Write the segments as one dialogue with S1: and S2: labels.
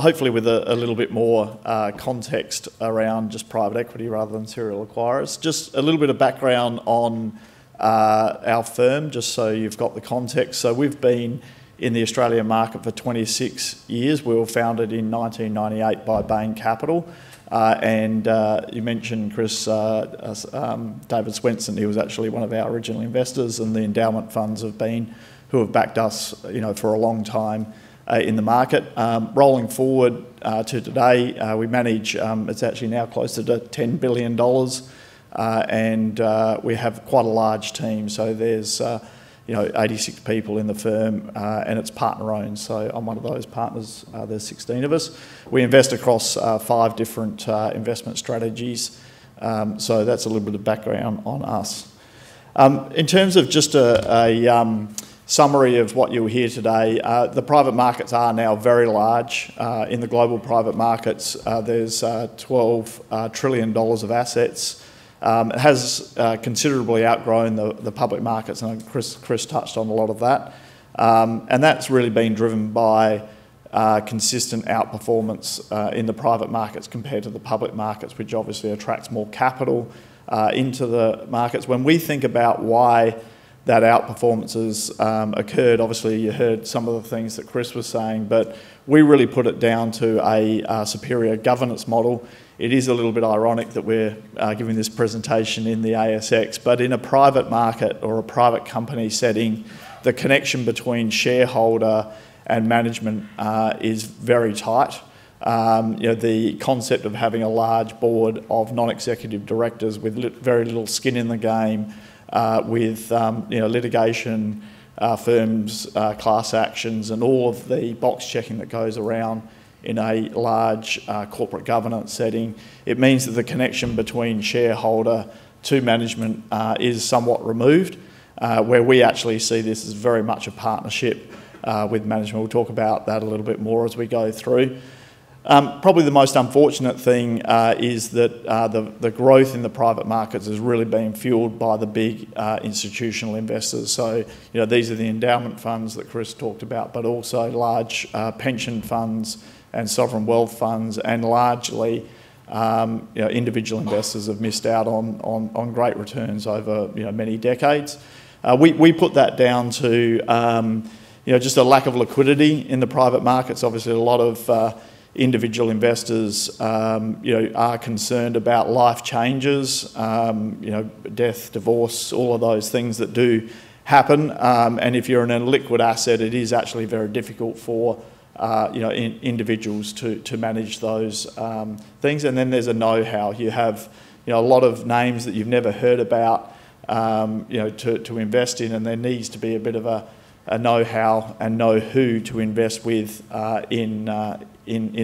S1: hopefully with a little bit more context around just private equity rather than serial acquirers. Just a little bit of background on our firm, just so you've got the context. So we've been in the Australian market for 26 years. We were founded in 1998 by Bain Capital. And you mentioned, Chris, David Swenson. He was actually one of our original investors, and the endowment funds who have backed us, for a long time in the market. Rolling forward to today, we manage, it's actually now closer to $10 billion, and we have quite a large team. So there's 86 people in the firm, and it's partner-owned, so I'm one of those partners. There's 16 of us. We invest across 5 different investment strategies, so that's a little bit of background on us. In terms of just a summary of what you'll hear today, the private markets are now very large. In the global private markets, there's $12 trillion of assets. It has considerably outgrown the public markets, and Chris touched on a lot of that. And that's really been driven by consistent outperformance in the private markets compared to the public markets, which obviously attracts more capital into the markets. When we think about why that outperformance has occurred, obviously you heard some of the things that Chris was saying, but we really put it down to a superior governance model. It is a little bit ironic that we're giving this presentation in the ASX, but in a private market or a private company setting, the connection between shareholder and management is very tight. The concept of having a large board of non-executive directors with very little skin in the game, with litigation, firms, class actions, and all of the box checking that goes around in a large corporate governance setting, it means that the connection between shareholder to management is somewhat removed, where we actually see this as very much a partnership with management. We'll talk about that a little bit more as we go through. Probably the most unfortunate thing is that the growth in the private markets has really been fueled by the big institutional investors. So, these are the endowment funds that Chris talked about, but also large pension funds and sovereign wealth funds, and largely individual investors have missed out on great returns over many decades. We put that down to just a lack of liquidity in the private markets. Obviously, a lot of individual investors are concerned about life changes, death, divorce, all of those things that do happen. And if you're in a liquid asset, it is actually very difficult for individuals to manage those things. And then there's a know-how. You have a lot of names that you've never heard about to invest in, and there needs to be a bit of a know-how and know who to invest with in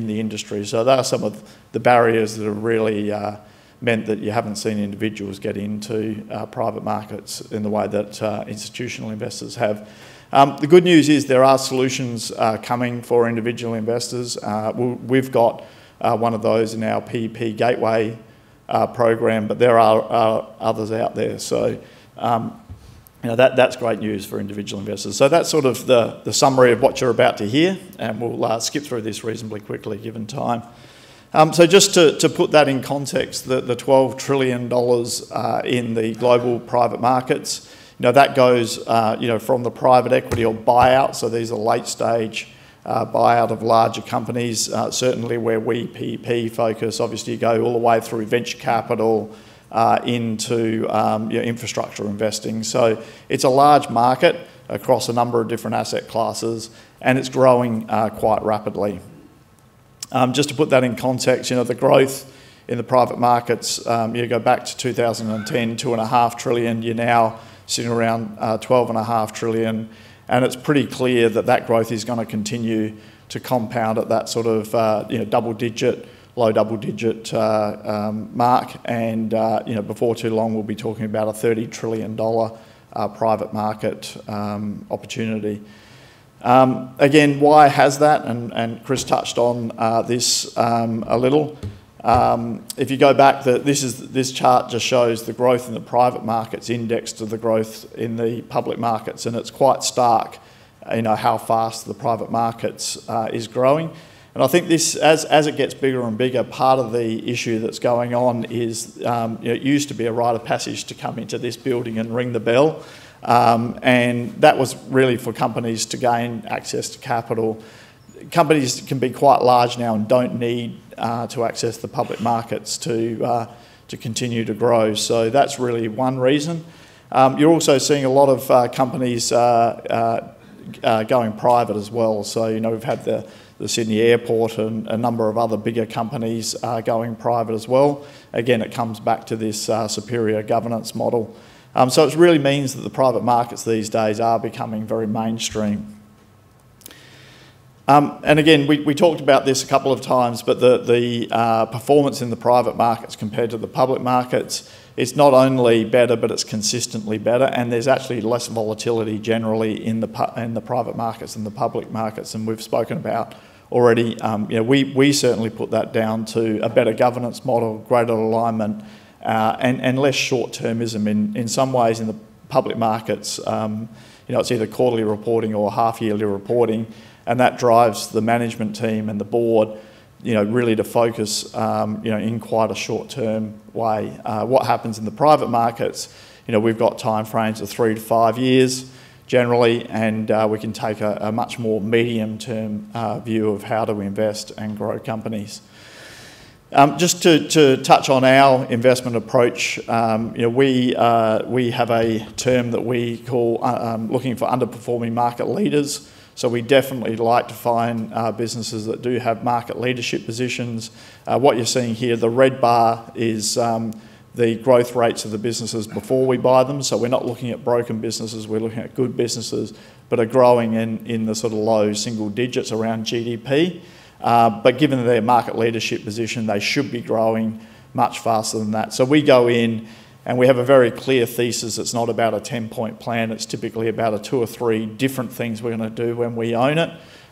S1: the industry. So there are some of the barriers that have really meant that you haven't seen individuals get into private markets in the way that institutional investors have. The good news is there are solutions coming for individual investors. We've got one of those in our PEP Gateway program, but there are others out there. So that's great news for individual investors. So that's sort of the summary of what you're about to hear, and we'll skip through this reasonably quickly given time. So just to put that in context, the $12 trillion in the global private markets, that goes from the private equity or buyout, so these are late stage buyout of larger companies, certainly where we PEP focus. Obviously you go all the way through venture capital into infrastructure investing. So it's a large market across a number of different asset classes, and it's growing quite rapidly. Just to put that in context, the growth in the private markets, you go back to 2010, $2.5 trillion, you're now sitting around $12.5 trillion, and it's pretty clear that growth is going to continue to compound at that sort of low double-digit mark, and before too long we'll be talking about a $30 trillion private market opportunity. Again, why has that? And Chris touched on this a little. If you go back, this chart just shows the growth in the private markets indexed to the growth in the public markets, and it's quite stark, how fast the private markets is growing. And I think this, as it gets bigger and bigger, part of the issue that's going on is it used to be a rite of passage to come into this building and ring the bell. And that was really for companies to gain access to capital. Companies can be quite large now and don't need to access the public markets to continue to grow. So that's really one reason. You're also seeing a lot of companies going private as well. So, we've had the Sydney Airport and a number of other bigger companies going private as well. Again, it comes back to this superior governance model. So it really means that the private markets these days are becoming very mainstream. And again, we talked about this a couple of times, but the performance in the private markets compared to the public markets, it's not only better, but it's consistently better, and there's actually less volatility generally in the private markets than the public markets, and we've spoken about already. We certainly put that down to a better governance model, greater alignment, and less short-termism. In some ways, in the public markets, it's either quarterly reporting or half-yearly reporting, and that drives the management team and the board, really to focus, in quite a short-term way. What happens in the private markets, we've got timeframes of 3 to 5 years generally, and we can take a much more medium-term view of how to invest and grow companies. Just to touch on our investment approach, we have a term that we call looking for underperforming market leaders. So we definitely like to find businesses that do have market leadership positions. What you're seeing here, the red bar is the growth rates of the businesses before we buy them. So we're not looking at broken businesses, we're looking at good businesses, but are growing in the sort of low single digits around GDP. But given their market leadership position, they should be growing much faster than that. So we go in and we have a very clear thesis. It's not about a 10-point plan. It's typically about a 2 or 3 different things we're going to do when we own it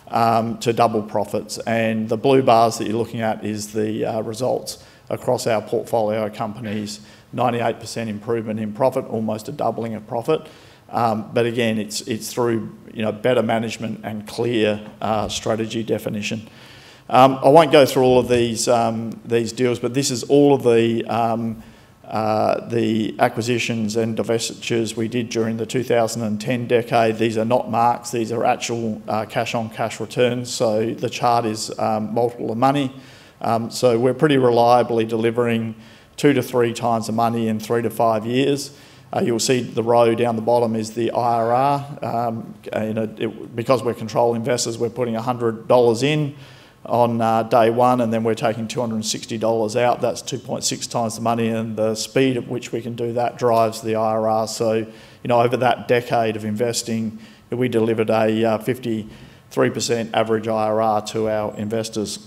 S1: to double profits. And the blue bars that you're looking at is the results across our portfolio companies. 98% improvement in profit, almost a doubling of profit. But again, it's through better management and clear strategy definition. I won't go through all of these deals, but this is all of the acquisitions and divestitures we did during the 2010 decade. These are not marks, these are actual cash-on-cash returns, so the chart is multiple of money. So we're pretty reliably delivering 2 to 3 times the money in 3 to 5 years. You'll see the row down the bottom is the IRR. Because we're control investors, we're putting $100 in on day one, and then we're taking $260 out. That's 2.6 times the money, and the speed at which we can do that drives the IRR. So, over that decade of investing, we delivered a 53% average IRR to our investors.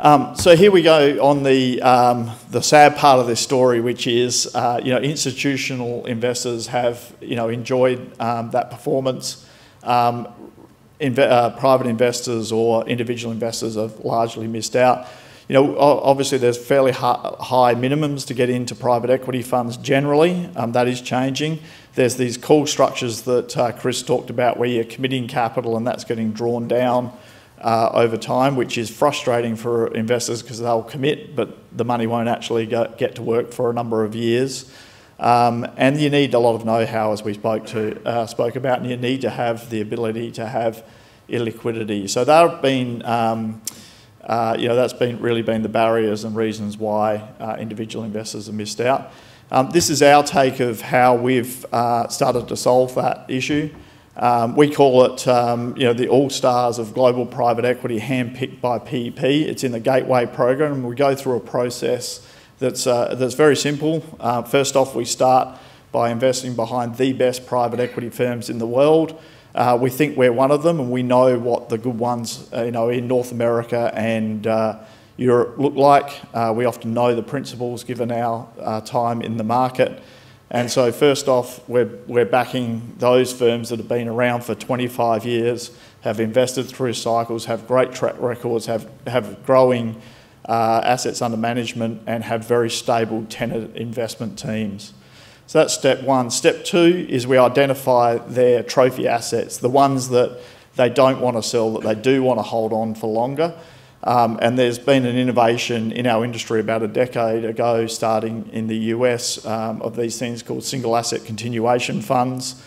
S1: So here we go on the sad part of this story, which is institutional investors have enjoyed that performance. Private investors or individual investors have largely missed out. Obviously there's fairly high minimums to get into private equity funds generally. That is changing. There's these call structures that Chris talked about where you're committing capital and that's getting drawn down over time, which is frustrating for investors because they'll commit, but the money won't actually get to work for a number of years. And you need a lot of know-how, as we spoke about, and you need to have the ability to have illiquidity. So that have been, that's really been the barriers and reasons why individual investors have missed out. This is our take of how we've started to solve that issue. We call it, the all-stars of global private equity, handpicked by PEP. It's in the Gateway program, and we go through a process that's very simple. First off, we start by investing behind the best private equity firms in the world. We think we're one of them, and we know what the good ones, in North America and Europe look like. We often know the principals given our time in the market. And so first off, we're backing those firms that have been around for 25 years, have invested through cycles, have great track records, have growing assets under management, and have very stable tenant investment teams. So that's step one. Step two is we identify their trophy assets, the ones that they don't want to sell, that they do want to hold on for longer. And there's been an innovation in our industry about a decade ago, starting in the US, of these things called single asset continuation funds,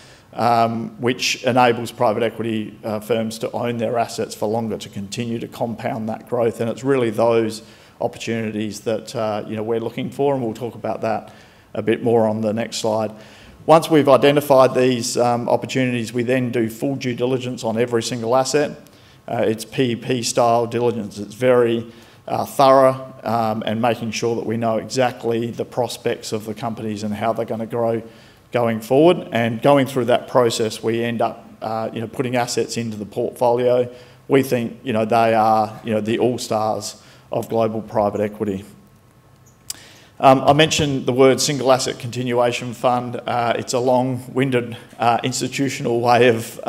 S1: which enables private equity firms to own their assets for longer, to continue to compound that growth. And it's really those opportunities that we're looking for, and we'll talk about that a bit more on the next slide. Once we've identified these opportunities, we then do full due diligence on every single asset. It's PEP style diligence. It's very thorough, and making sure that we know exactly the prospects of the companies and how they're going to grow going forward. And going through that process, we end up putting assets into the portfolio. We think they are the all-stars of global private equity. I mentioned the word single asset continuation fund. It's a long-winded institutional way of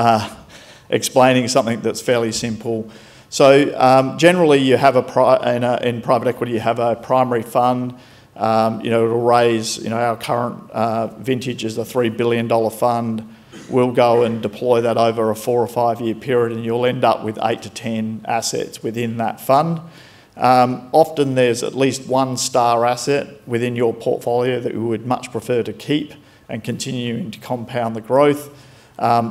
S1: explaining something that's fairly simple. So generally you have in private equity you have a primary fund. It'll raise, our current vintage is a $3 billion fund. We'll go and deploy that over a 4 or 5 year period, and you'll end up with 8 to 10 assets within that fund. Often there's at least one star asset within your portfolio that we would much prefer to keep and continuing to compound the growth.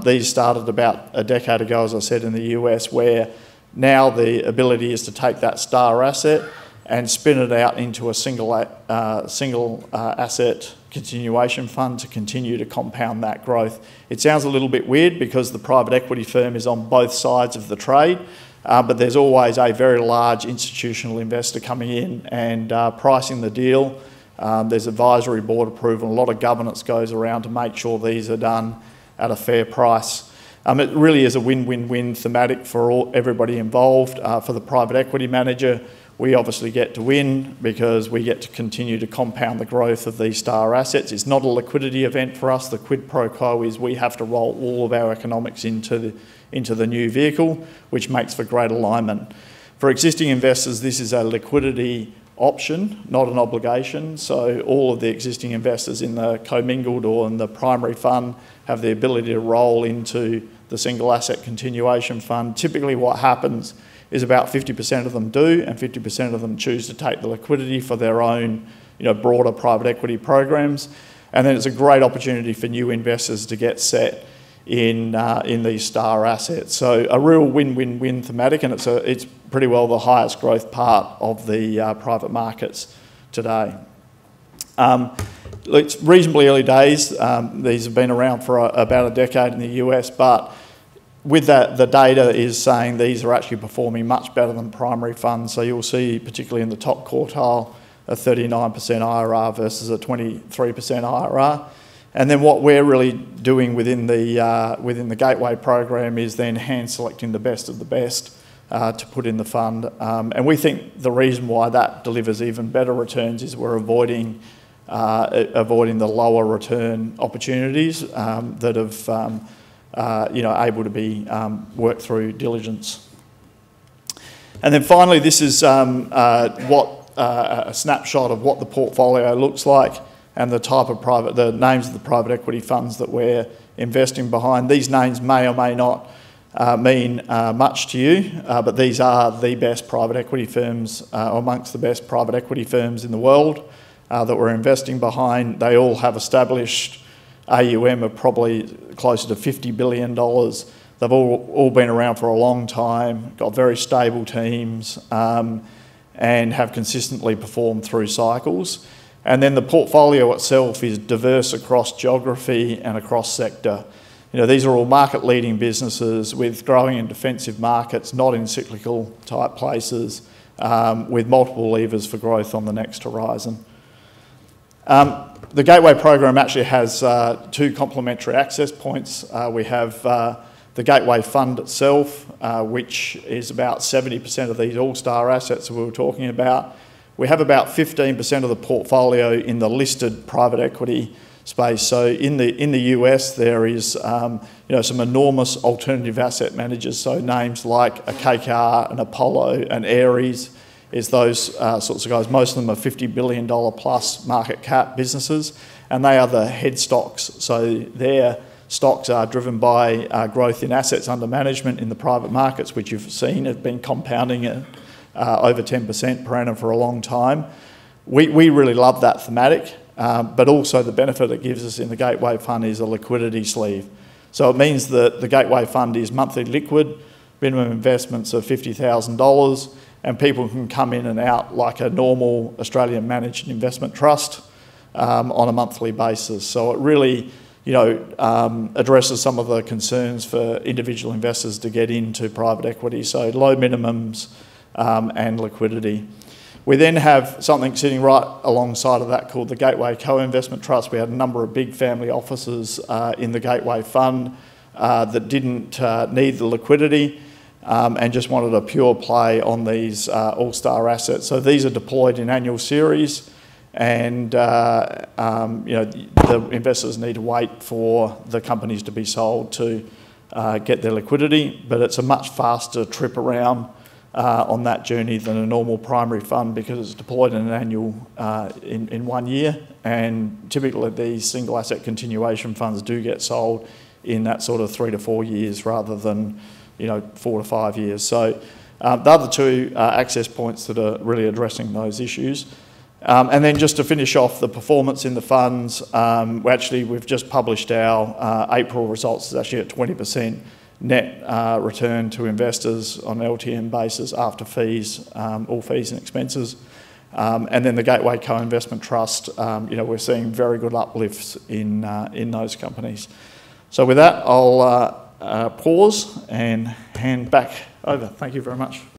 S1: These started about a decade ago, as I said, in the US, where now the ability is to take that star asset and spin it out into a single asset continuation fund to continue to compound that growth. It sounds a little bit weird because the private equity firm is on both sides of the trade, but there's always a very large institutional investor coming in and pricing the deal. There's advisory board approval. A lot of governance goes around to make sure these are done at a fair price. It really is a win-win-win thematic for everybody involved. For the private equity manager, we obviously get to win because we get to continue to compound the growth of these star assets. It's not a liquidity event for us. The quid pro quo is we have to roll all of our economics into the new vehicle, which makes for great alignment. For existing investors, this is a liquidity option, not an obligation. So all of the existing investors in the commingled or in the primary fund have the ability to roll into the single asset continuation fund. Typically what happens is about 50% of them do, and 50% of them choose to take the liquidity for their own broader private equity programs. And then it's a great opportunity for new investors to get set in these star assets. So a real win-win-win thematic, and it's pretty well the highest growth part of the private markets today. It's reasonably early days. These have been around for about a decade in the US, but with that, the data is saying these are actually performing much better than primary funds. So you'll see, particularly in the top quartile, a 39% IRR versus a 23% IRR. And then what we're really doing within the Gateway program is then hand selecting the best of the best to put in the fund. And we think the reason why that delivers even better returns is we're avoiding the lower return opportunities that have able to be worked through diligence. And then finally, this is a snapshot of what the portfolio looks like and the names of the private equity funds that we're investing behind. These names may or may not mean much to you, but these are the best private equity firms, amongst the best private equity firms in the world that we're investing behind. They all have established AUM of probably closer to $50 billion. They've all been around for a long time, got very stable teams, and have consistently performed through cycles. And then the portfolio itself is diverse across geography and across sector. These are all market-leading businesses with growing and defensive markets, not in cyclical type places, with multiple levers for growth on the next horizon. The Gateway program actually has 2 complementary access points. We have the Gateway fund itself, which is about 70% of these all-star assets that we were talking about. We have about 15% of the portfolio in the listed private equity space. So in the US, there is some enormous alternative asset managers. So names like a KKR, an Apollo, an Ares is those sorts of guys. Most of them are $50 billion plus market cap businesses, and they are the head stocks. So they're stocks are driven by growth in assets under management in the private markets, which you've seen have been compounding at over 10% per annum for a long time. We really love that thematic, but also the benefit it gives us in the Gateway Fund is a liquidity sleeve. So it means that the Gateway Fund is monthly liquid, minimum investments of $50,000, and people can come in and out like a normal Australian managed investment trust on a monthly basis. So it really, addresses some of the concerns for individual investors to get into private equity. So low minimums and liquidity. We then have something sitting right alongside of that called the Gateway Co-Investment Trust. We had a number of big family offices in the Gateway Fund that didn't need the liquidity and just wanted a pure play on these all-star assets. So these are deployed in annual series, and the investors need to wait for the companies to be sold to get their liquidity, but it's a much faster trip around on that journey than a normal primary fund because it's deployed in an annual in 1 year, and typically these single asset continuation funds do get sold in that sort of 3 to 4 years rather than 4 to 5 years. So the other two access points that are really addressing those issues. And then just to finish off the performance in the funds, we've just published our April results. It's actually at 20% net return to investors on an LTM basis after fees, all fees and expenses. And then the Gateway Co-Investment Trust, we're seeing very good uplifts in those companies. So with that, I'll pause and hand back over. Thank you very much.